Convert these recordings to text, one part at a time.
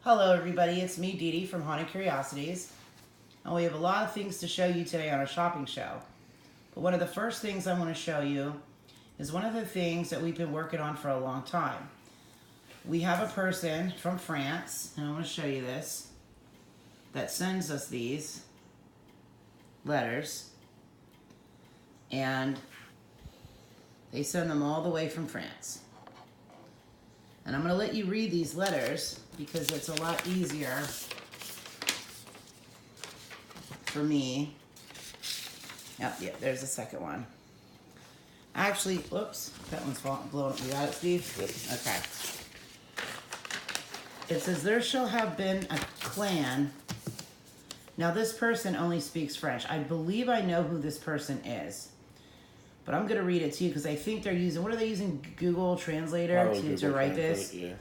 Hello everybody, it's me Dee Dee from Haunted Curiosities, and we have a lot of things to show you today on our shopping show. But one of the first things I want to show you is one of the things that we've been working on for a long time. We have a person from France, and I want to show you this, that sends us these letters, and they send them all the way from France. And I'm going to let you read these letters because it's a lot easier for me. Yeah, there's the second one. Actually, whoops, that one's blowing up. You got it, Steve? Yep. Okay. It says, there shall have been a clan. Now, this person only speaks French. I believe I know who this person is. But I'm going to read it to you because I think they're using, what are they using, Google Translator to write this? Yeah.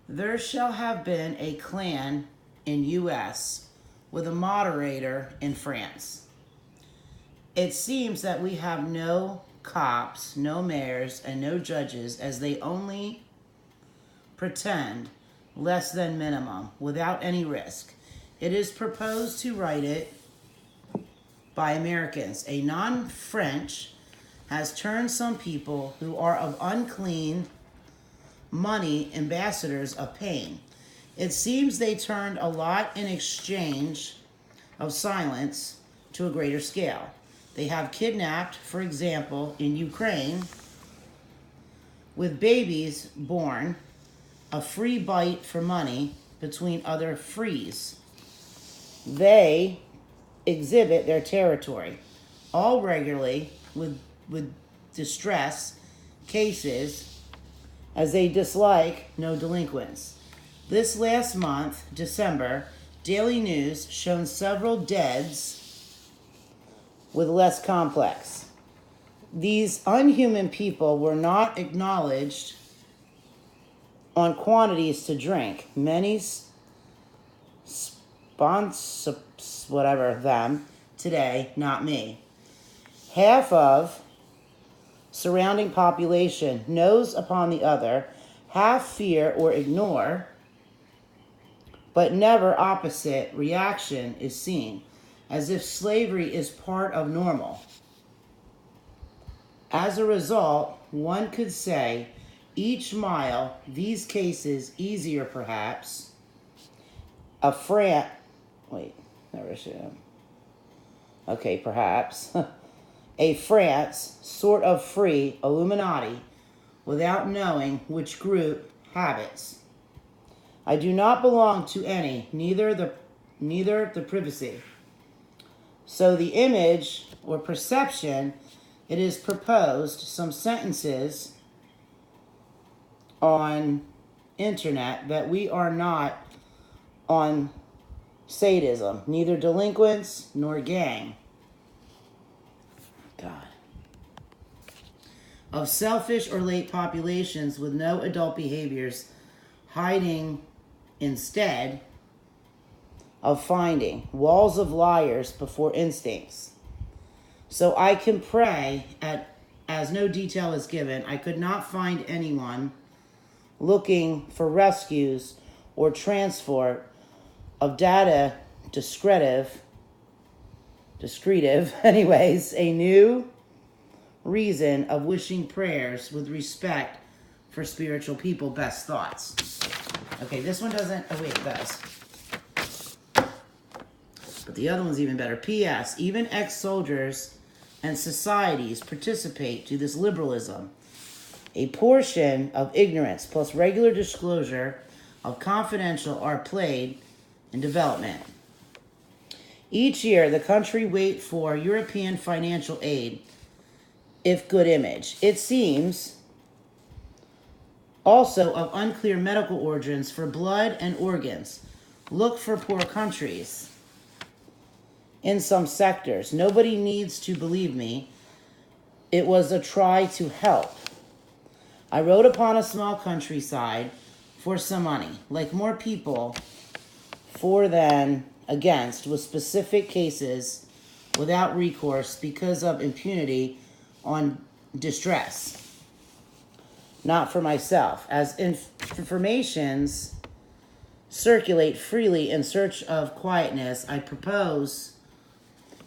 There shall have been a clan in U.S. with a moderator in France. It seems that we have no cops, no mayors, and no judges, as they only pretend less than minimum without any risk. It is proposed to write it by Americans. A non-French has turned some people who are of unclean money ambassadors of pain. It seems they turned a lot in exchange of silence to a greater scale. They have kidnapped, for example, in Ukraine, with babies born, a free bite for money between other frees. They exhibit their territory, all regularly with distress cases, as they dislike no delinquents. This last month, December, Daily News shown several deaths with less complex. These unhuman people were not acknowledged on quantities to drink. Many sponsor whatever them today, not me. Half of surrounding population knows upon the other, half fear or ignore, but never opposite reaction is seen, as if slavery is part of normal. As a result, one could say each mile, these cases easier perhaps, perhaps, a France sort of free Illuminati without knowing which group habits. I do not belong to any, neither the privacy. So the image or perception, it is proposed some sentences on internet that we are not on sadism, neither delinquents nor gang. God. Of selfish or late populations with no adult behaviors, hiding instead of finding walls of liars before instincts. So I can pray as no detail is given. I could not find anyone looking for rescues or transport of data discretive, anyways, a new reason of wishing prayers with respect for spiritual people, best thoughts. Okay, this one doesn't, oh wait, it does. But the other one's even better. P.S. Even ex-soldiers and societies participate to this liberalism. A portion of ignorance plus regular disclosure of confidential are played in development. Each year, the country wait for European financial aid, if good image. It seems also of unclear medical origins for blood and organs. Look for poor countries in some sectors. Nobody needs to believe me. It was a try to help. I rode upon a small countryside for some money, like more people for than against, with specific cases without recourse because of impunity on distress. Not for myself. As informations circulate freely in search of quietness. I propose,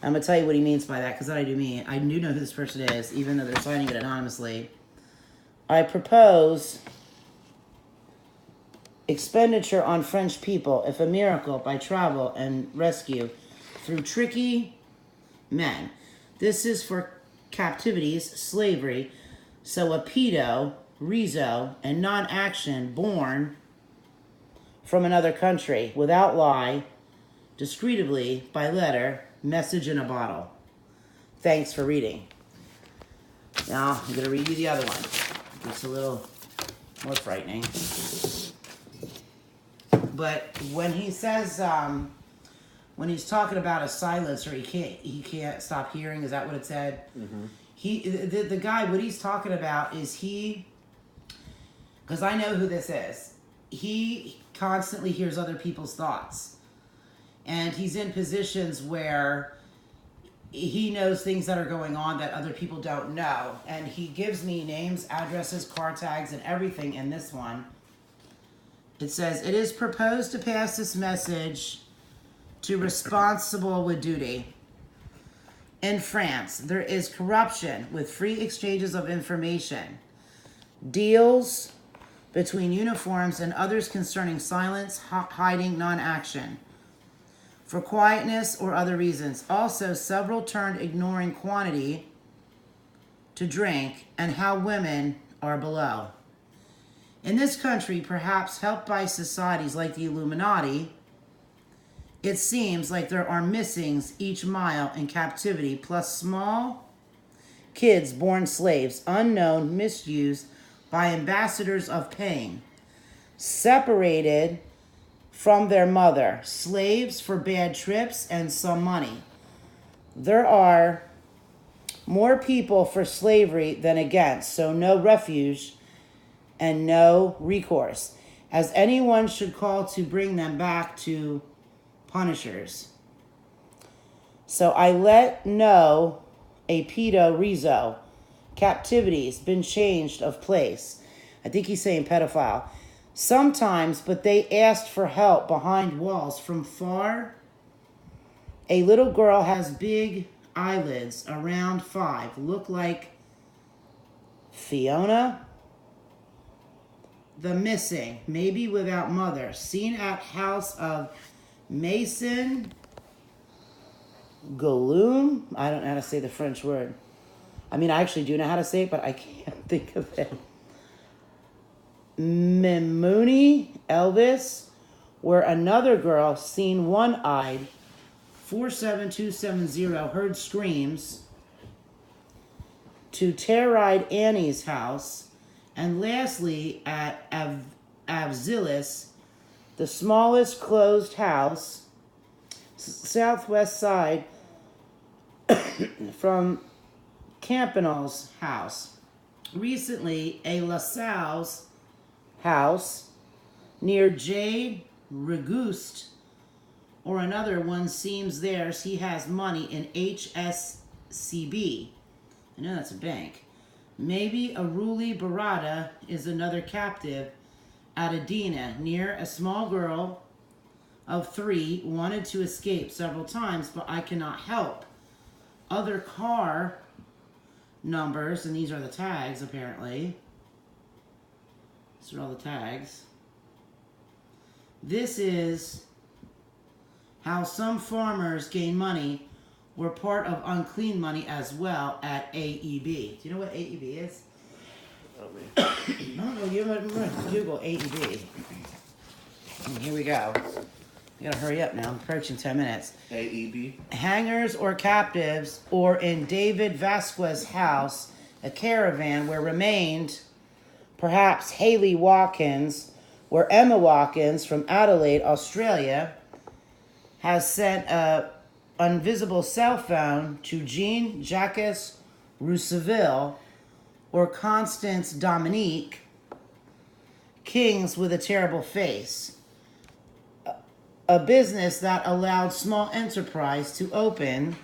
I'm going to tell you what he means by that, because I do know who this person is, even though they're signing it anonymously. I propose expenditure on French people, if a miracle, by travel and rescue through tricky men. This is for captivities, slavery, so a pedo, rezo, and non-action born from another country, without lie, discreetly, by letter, message in a bottle. Thanks for reading. Now, I'm going to read you the other one. It's a little more frightening. But when he says, when he's talking about a silencer, he can't stop hearing. Is that what it said? Mm-hmm. The guy, what he's talking about is because I know who this is. He constantly hears other people's thoughts, and he's in positions where he knows things that are going on that other people don't know, and he gives me names, addresses, car tags, and everything in this one. It says, it is proposed to pass this message to responsible with duty. In France, there is corruption with free exchanges of information, deals between uniforms and others concerning silence, hiding, non-action, for quietness or other reasons. Also, several turned ignoring quantity to drink and how women are below. In this country, perhaps helped by societies like the Illuminati, it seems like there are missings each mile in captivity, plus small kids born slaves, unknown, misused by ambassadors of pain, separated from their mother, slaves for bad trips and some money. There are more people for slavery than against, so no refuge and no recourse, as anyone should call to bring them back to punishers. So I let know a pedo rezo, captivities, been changed of place. I think he's saying pedophile. Sometimes, but they asked for help behind walls from far. A little girl has big eyelids, around 5, look like Fiona. The missing, maybe without mother, seen at house of Mason Galoum. I don't know how to say the French word. I mean, I actually do know how to say it, but I can't think of it. Mimouni Elvis, where another girl, seen one-eyed, 47270, heard screams, to Terride Annie's house, and lastly at Avzilis, the smallest closed house, southwest side from Campanel's house. Recently, a LaSalle's house near Jade Regust, or another one seems theirs. He has money in HSCB. I know that's a bank. Maybe Aruli Barada is another captive at Adina, near a small girl of 3 wanted to escape several times, but I cannot help. Other car numbers, and these are the tags apparently. These are all the tags. This is how some farmers gain money, were part of unclean money as well at AEB. Do you know what AEB is? I don't know. You might Google AEB. And here we go. We gotta hurry up now. I'm approaching 10 minutes. AEB. Hangers or captives, or in David Vasquez's house, a caravan where remained perhaps Haley Watkins, where Emma Watkins from Adelaide, Australia, has sent a invisible cell phone to Jean Jacques Rousseau or Constance Dominique, kings with a terrible face. A business that allowed small enterprise to open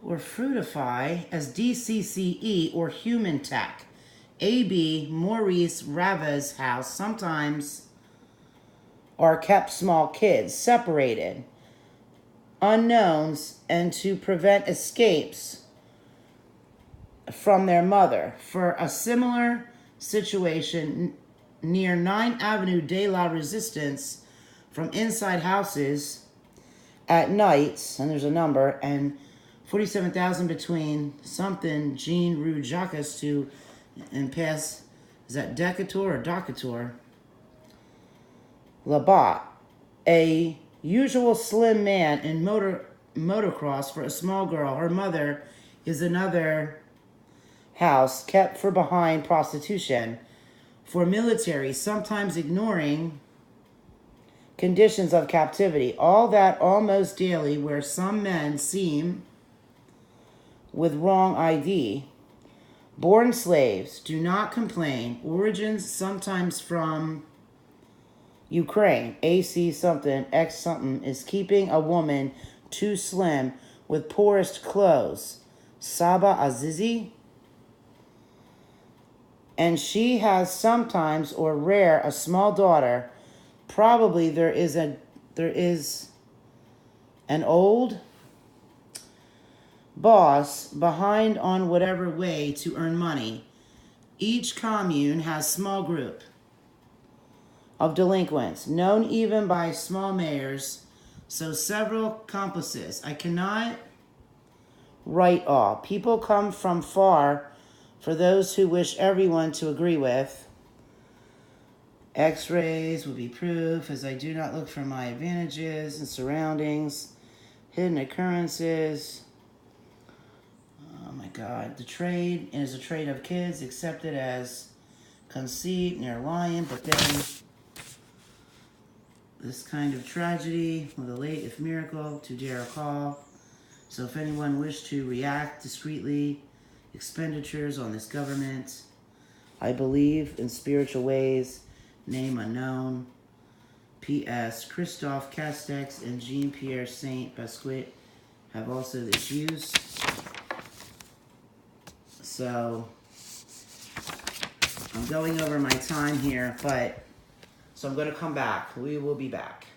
or fruitify as DCCE or human tech, A.B. Maurice Rava's house sometimes are kept small kids, separated, unknowns, and to prevent escapes from their mother. For a similar situation near 9 Avenue de la Resistance, from inside houses at night, and there's a number, and 47,000 between something Jean Rue Jacques to and pass, is that Decatur or Decatur? Labat, a usual slim man in motocross for a small girl. Her mother is another house kept for behind prostitution. For military, sometimes ignoring conditions of captivity. All that almost daily, where some men seem with wrong ID. Born slaves, do not complain. Origins sometimes from Ukraine. AC something, X something is keeping a woman too slim with poorest clothes. Saba Azizi. And she has sometimes or rare a small daughter. Probably there is an old boss behind on whatever way to earn money. Each commune has small group of delinquents, known even by small mayors, so several accomplices. I cannot write all. People come from far for those who wish everyone to agree with. X-rays will be proof, as I do not look for my advantages and surroundings, hidden occurrences. Oh my God. The trade is a trade of kids accepted as conceit near lying, but then this kind of tragedy with a late if miracle to dare call. So if anyone wished to react discreetly, expenditures on this government, I believe in spiritual ways, name unknown. P.S. Christophe Castex and Jean-Pierre Saint Basquiat have also this use. So I'm going over my time here, so I'm going to come back. We will be back.